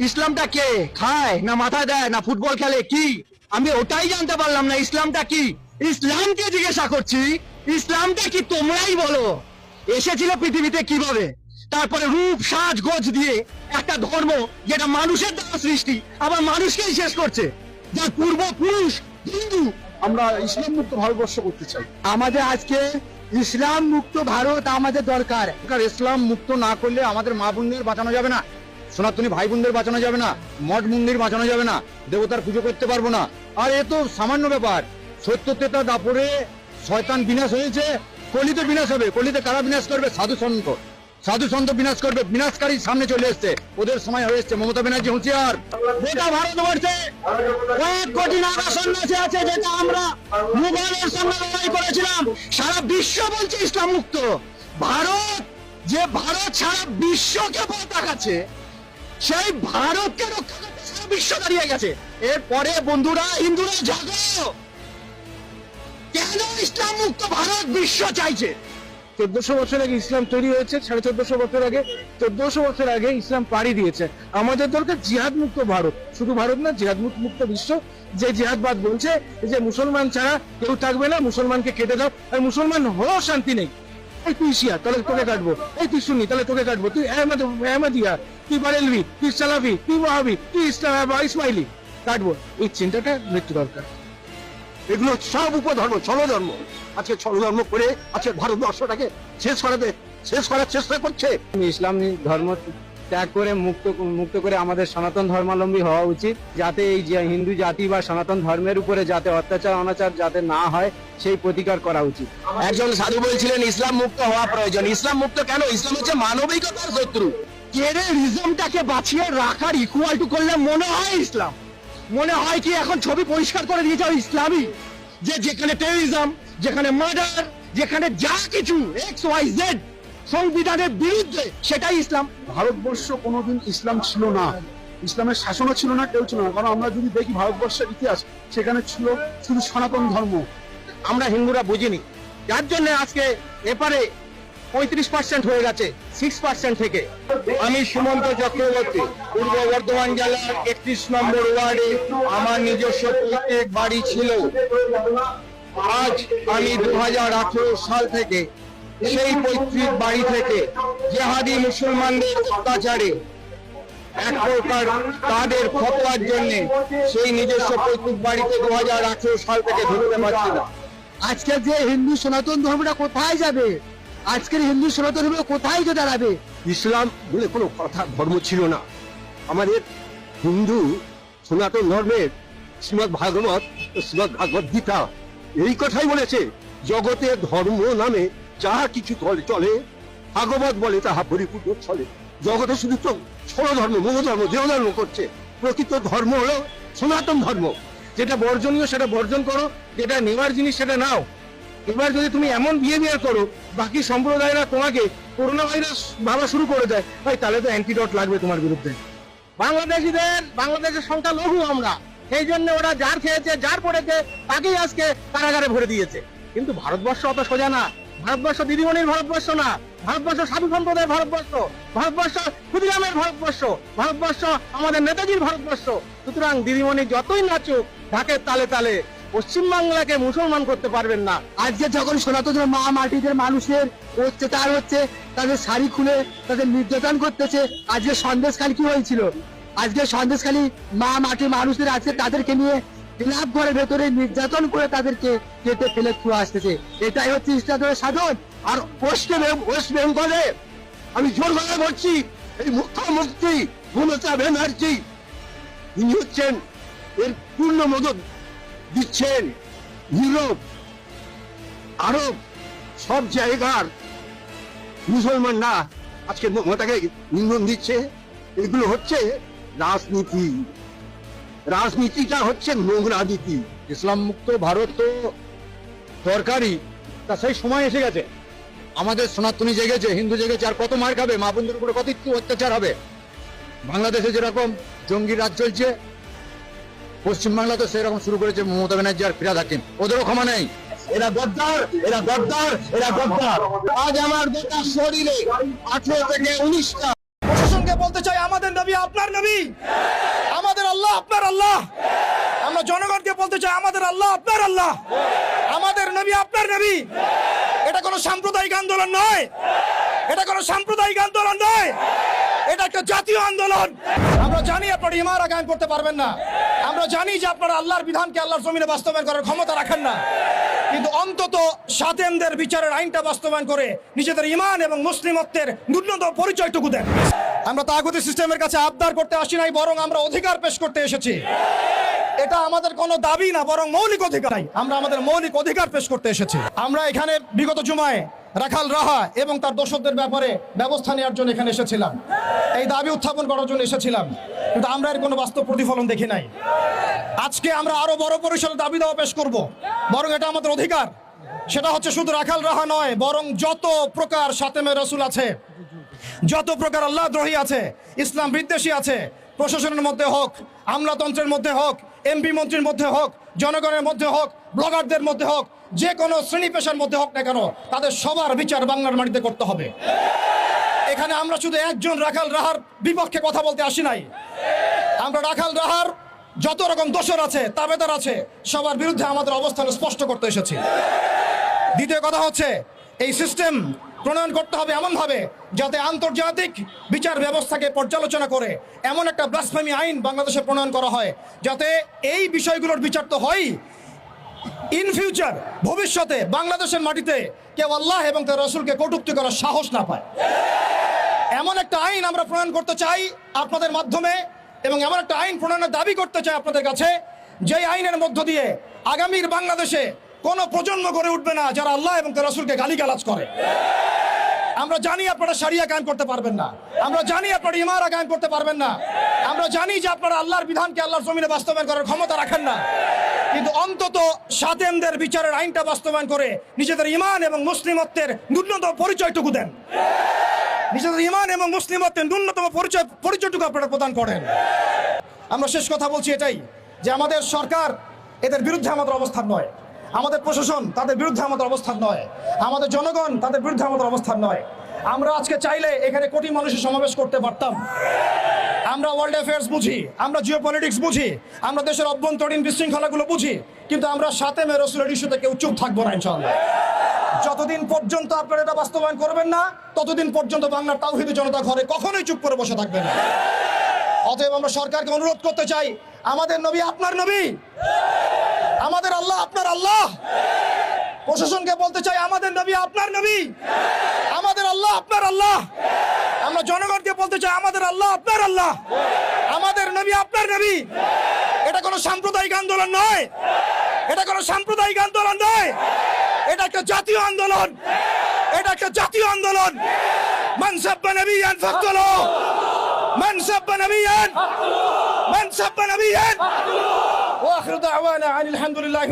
ইসলামটা কে খায় না মাথা দেয় না ফুটবল খেলে কি আমি ওটাই জানতে পারলাম না। ইসলামটা কি? ইসলামকে জিজ্ঞাসা করছি, ইসলামটা কি তোমরাই বলো। এসেছিল পৃথিবীতে কিভাবে? তারপরে রূপ সাজ গোজ দিয়ে একটা ধর্ম যেটা মানুষের দ্বারা সৃষ্টি আবার মানুষকেই শেষ করছে, যার পূর্বপুরুষ হিন্দু। আমরা ইসলাম মুক্ত ভারতবর্ষ করতে চাই। আমাদের আজকে ইসলাম মুক্ত ভারত আমাদের দরকার। ইসলাম মুক্ত না করলে আমাদের মা বোনদের বাঁচানো যাবে না, সনাতনী ভাই বোনদের বাঁচানো যাবে না, মঠ মন্দির বাঁচানো যাবে না, দেবতার পুজো করতে পারবো না। আর এ তো সামান্য ব্যাপার। সত্য তেতা দাপরে শয়তান বিনাশ হয়েছে, কলিতে বিনাশ হবে। কলিতে কারা বিনাশ করবে? সাধু সন্ত। সাধু সন্ত বিনাশ করবে। বিনাশকারী সামনে চলে এসছে, ওদের সময় হয়ে এসছে। মমতা ব্যানার্জি হুঁশিয়ার। গোটা ভারতবর্ষে কয়েক কোটি নাগা সন্ন্যাসী আছে, যেটা আমরা মুঘলের সঙ্গে লড়াই করেছিলাম। সারা বিশ্ব বলছে ইসলাম মুক্ত ভারত। যে ভারত সারা বিশ্বকে পথ দেখাচ্ছে, সেই ভারতকে রক্ষা করতে সারা বিশ্ব দাঁড়িয়ে গেছে। এরপরে বন্ধুরা, হিন্দুরা জাগো, কেন ইসলাম মুক্ত ভারত বিশ্ব চাইছে? 1400 বছর আগে ইসলাম তৈরি হয়েছে, 1450 বছর আগে, 1400 বছর আগে ইসলাম পাড়ি দিয়েছে। আমাদের দরকার জিহাদ মুক্ত ভারত। শুধু ভারত না, জিহাদ মুক্ত বিশ্ব। যে জিহাদবাদ বলছে যে মুসলমান ছাড়া কেউ থাকবে না, মুসলমানকে কেটে দাও, আর মুসলমান হলেও শান্তি নেই। এই তুই শিয়া, তাহলে তোকে কাটবো। এই তুই সুন্নি, তাহলে তোকে কাটবো। তুই আহমদিয়া, তুই বারেলভি, তুই সালাফি, তুই ওয়াহাবি, তুই ইসমাইলি, কাটবো। এই চিন্তাটা মৃত্যু দরকার। এগুলো সব উপধর্ম, ছলধর্ম। আজকে ছলধর্ম করে আজকে ভারতবর্ষটাকে শেষ করার চেষ্টা করছে। ইসলাম ধর্ম ত্যাগ করে মুক্ত করে আমাদের সনাতন ধর্মাবলম্বী হওয়া উচিত, যাতে এই যে হিন্দু জাতি বা সনাতন ধর্মের উপরে যাতে অত্যাচার অনাচার যাতে না হয় সেই প্রতিকার করা উচিত। একজন সাধু বলছিলেন ইসলাম মুক্ত হওয়া প্রয়োজন। ইসলাম মুক্ত কেন? ইসলাম হচ্ছে মানবিকতার শত্রু। টেররিজমটাকে বাঁচিয়ে রাখার ইকুয়াল টু করলে মনে হয় ইসলাম। মনে হয় কি এখন ছবি পরিষ্কার করে দিয়েছে ইসলামই, যে যেখানে টেররিজম, যেখানে মার্ডার, যেখানে যা কিছু XYZ সংবিধানের বিরুদ্ধে, সেটাই ইসলাম। ভারতবর্ষ কোনোদিন ইসলাম ছিল না, ইসলামের শাসনও ছিল না, কেউ ছিল না। কারণ আমরা যদি দেখি ভারতবর্ষের ইতিহাস, সেখানে ছিল শুধু সনাতন ধর্ম। আমরা হিন্দুরা বুঝিনি, যার জন্য আজকে এপারে 35% হয়ে গেছে 6% থেকে। আমি সুমন্ত চক্রবর্তী, পূর্ব বর্ধমান জেলার 31 নম্বর ওয়ার্ডে আমার নিজস্ব প্রত্যেক বাড়ি ছিল। আজ আমি 2018 সাল থেকে সেই পৈতৃক বাড়ি থেকে জেহাদি মুসলমানদের অত্যাচারে এক প্রকার তাদের ফতোয়ার জন্য সেই নিজস্ব পৈতৃক বাড়িতে 2018 সাল থেকে ঢুকতে পারছি না। আজকে যে হিন্দু সনাতন ধর্মটা কোথায় যাবে? আজকের হিন্দু সনাতন ধর্ম কোথায় যে দাঁড়াবে? ইসলাম বলে কোনো কথা ধর্ম ছিল না। আমাদের হিন্দু সনাতন ধর্মের শ্রীমদ্ ভাগবত, শ্রীমদ্ ভাগবত গীতা এই কথাই বলেছে, জগতের ধর্ম নামে যাহা কিছু চলে, ভাগবত বলে তাহা পরিপূর্ণ চলে। জগতে শুধু তো ছল ধর্ম, মোহ ধর্ম, দেহ ধর্ম করছে। প্রকৃত ধর্ম হলো সনাতন ধর্ম। যেটা বর্জনীয় সেটা বর্জন করো, যেটা নেওয়ার জিনিস সেটা নাও। এবার যদি তুমি এমন বিহেভিয়ার করো, বাকি সম্প্রদায়রা তোমাকে করোনা ভাইরাস ভাবা শুরু করে দেয়, ভাই তাহলে তো অ্যান্টিডট লাগবে তোমার বিরুদ্ধে। বাংলাদেশের সংখ্যা লঘু আমরা, সেই জন্য ওরা যার খেয়েছে যার পড়েছে তাকেই আজকে কারাগারে ভরে দিয়েছে। কিন্তু ভারতবর্ষ অত সোজা না। ভারতবর্ষ দিদিমণির ভারতবর্ষ না, ভারতবর্ষ সাধু সম্প্রদায়ের ভারতবর্ষ, ভারতবর্ষ ক্ষুদিরামের ভারতবর্ষ, ভারতবর্ষ আমাদের নেতাজির ভারতবর্ষ। সুতরাং দিদিমণি যতই নাচুক ঢাকের তালে তালে পশ্চিমবাংলাকে মুসলমান করতে পারবেন না। আজকে যখন সনাতন মা মাটিদের মানুষের অত্যাচার হচ্ছে, তাদের শাড়ি খুলে তাদের নির্যাতন করতেছে। আজকে সন্দেশখালী কি হয়েছিল? আজকে সন্দেশখালী মা মাটির মানুষদের আজকে তাদেরকে নিয়ে ক্লাব ঘরের ভেতরে নির্যাতন করে তাদেরকে কেটে ফেলে ছুঁয়ে আসতেছে। এটাই হচ্ছে ইসলামের সাধন। আর ওয়েস্ট বেঙ্গলে আমি জোর গলায় বলছি, এই মুখ্যমন্ত্রী মমতা ব্যানার্জি তিনি হচ্ছেন এর পূর্ণ মদত দিচ্ছেন। ইউরোপ, আরব সব জায়গার মুসলমানরা আজকে মমতাকে ইন্ধন দিচ্ছে। এগুলো হচ্ছে রাজনীতি। রাজনীতিটা হচ্ছে নোংরা নীতি। ইসলাম মুক্ত ভারত তো দরকারই, তা সেই সময় এসে গেছে। আমাদের সনাতনী জেগেছে, হিন্দু জেগেছে, আর কত মার খাবে? মা বোনদের উপরে কত অত্যাচার হবে? বাংলাদেশে যেরকম জঙ্গি রাজ চলছে, পশ্চিমবাংলা তো সেরকম শুরু করেছে মমতা ব্যানার্জি আর ফিরাদ হাকিম। ওদেরও ক্ষমা নেই। এরা গদ্দার, এরা গদ্দার, এরা গদ্দার। আজ আমার গোটা শরীরে 18 থেকে 19টা প্রশাসনকে বলতে চাই, আমাদের নবী আপনার নবী, আমাদের আল্লাহ আপনার আল্লাহ। আমরা জনগণকে বলতে চাই আমাদের আল্লাহ আপনার আল্লাহ, আমাদের নবী আপনার নবী। এটা কোনো সাম্প্রদায়িক আন্দোলন নয়, এটা কোনো সাম্প্রদায়িক আন্দোলন নয়, এটা একটা জাতীয় আন্দোলন। আমরা জানি আপনারা ইমারা কায়েম করতে পারবেন না, আমরা জানি যে আপনারা আল্লাহর বিধানকে আল্লাহর জমিনে বাস্তবায়ন করার ক্ষমতা রাখেন না, কিন্তু অন্তত সাতেমদের বিচারের আইনটা বাস্তবায়ন করে নিজেদের ঈমান এবং মুসলিমত্বের ন্যূনতম পরিচয়টুকু দেন। আমরা তাগুতি সিস্টেমের কাছে আবদার করতে আসি নাই, বরং আমরা অধিকার পেশ করতে এসেছি। এটা আমাদের কোনো দাবি না, বরং মৌলিক অধিকার। আমরা আমাদের মৌলিক অধিকার পেশ করতে এসেছি। আমরা এখানে বিগত জুমায় রাখাল রাহা এবং তার দোষরদের ব্যাপারে ব্যবস্থা নেওয়ার জন্য এখানে এসেছিলাম, এই দাবি উত্থাপন করার জন্য এসেছিলাম, কিন্তু আমরা এর কোনো বাস্তব প্রতিফলন দেখি নাই। আজকে আমরা আরো বড় পরিসরে দাবি দাওয়া পেশ করব, বরং এটা আমাদের অধিকার। সেটা হচ্ছে শুধু রাখাল রাহা নয়, বরং যত প্রকার সাতেমে রসুল আছে, যত প্রকার আল্লাহ দ্রোহী আছে, ইসলাম বিদ্বেষী আছে, প্রশাসনের মধ্যে হোক, আমলাতন্ত্রের মধ্যে হোক, এমপি মন্ত্রীর মধ্যে হোক, জনগণের মধ্যে হোক, ব্লগারদের মধ্যে হোক, যে কোনো শ্রেণী পেশার মধ্যে হোক না কেন, তাদের সবার বিচার বাংলার মাটিতে করতে হবে। এখানে আমরা শুধু একজন রাখাল রাহার বিপক্ষে কথা বলতে আসি নাই, আমরা রাখাল রাহার যত রকম দোষর আছে, তাবেদার আছে, সবার বিরুদ্ধে আমাদের অবস্থান স্পষ্ট করতে এসেছি। দ্বিতীয় কথা হচ্ছে এই সিস্টেম প্রণয়ন করতে হবে এমনভাবে যাতে আন্তর্জাতিক বিচার ব্যবস্থাকে পর্যালোচনা করে এমন একটা ব্লাসফেমি আইন বাংলাদেশে প্রণয়ন করা হয়, যাতে এই বিষয়গুলোর বিচার তো হয়, ইন ফিউচার ভবিষ্যতে বাংলাদেশের মাটিতে কেউ আল্লাহ এবং তার রসুলকে কটূক্তি করার সাহস না পায়। এমন একটা আইন আমরা প্রণয়ন করতে চাই আপনাদের মাধ্যমে, এবং এমন একটা আইন প্রণয়নের দাবি করতে চাই আপনাদের কাছে, যেই আইনের মধ্য দিয়ে আগামীর বাংলাদেশে কোনো প্রজন্ম গড়ে উঠবে না যারা আল্লাহ এবং তার রসুলকে গালিগালাজ করে। আমরা জানি আপনারা শরিয়া কায়েম করতে পারবেন না, আমরা জানি আপনারা ইমারা কায়েম করতে পারবেন না, আমরা জানি যে আপনারা আল্লাহর বিধানকে আল্লাহর জমিনে বাস্তবায়ন করার ক্ষমতা রাখেন না, কিন্তু অন্তত সাতেমদের বিচারের আইনটা বাস্তবায়ন করে নিজেদের ঈমান এবং মুসলিমত্বের ন্যূনতম পরিচয়টুকু দেন। নিজেদের ঈমান এবং মুসলিমত্বের ন্যূনতম পরিচয়টুকু আপনারা প্রদান করেন। আমরা শেষ কথা বলছি এটাই, যে আমাদের সরকার এদের বিরুদ্ধে আমাদের অবস্থান নয়, আমাদের প্রশাসন তাদের বিরুদ্ধে আমাদের অবস্থান নয়, আমাদের জনগণ তাদের বিরুদ্ধে আমাদের অবস্থান নয়। আমরা আজকে চাইলে এখানে কোটি মানুষের সমাবেশ করতে পারতাম। আমরা ওয়ার্ল্ড অ্যাফেয়ার্স বুঝি, আমরা জিও পলিটিক্স বুঝি, আমরা দেশের অভ্যন্তরীণ বিশৃঙ্খলাগুলো বুঝি, কিন্তু আমরা সাতেমে রসুলের ইস্যুতে কেউ চুপ থাকবো না ইনশাআল্লাহ। যতদিন পর্যন্ত আপনারা এটা বাস্তবায়ন করবেন না, ততদিন পর্যন্ত বাংলার তাওহীদি জনতা ঘরে কখনোই চুপ করে বসে থাকবে না। অতএব আমরা সরকারকে অনুরোধ করতে চাই, আমাদের নবী আপনার নবী, আমাদের আল্লাহ আপনার আল্লাহ। প্রশাসনকে বলতে চাই আমাদের নবী আপনার নবী, আমাদের আল্লাহ আপনার আল্লাহ। আমরা জনগণকে বলতে চাই আমাদের আল্লাহ আপনার আল্লাহ, আমাদের নবী আপনার নবী। এটা কোনো সাম্প্রদায়িক আন্দোলন নয়, এটা কোনো সাম্প্রদায়িক আন্দোলন নয়, এটা একটা জাতীয় আন্দোলন, এটা একটা জাতীয় আন্দোলন। মান সাব্বা নবিয়ান ফাকতুলুহু, মান সাব্বা নবিয়ান, মান সাব্বা নবিয়ান। ওয়া আখিরু দাওয়ানা আনিল হামদুলিল্লাহি।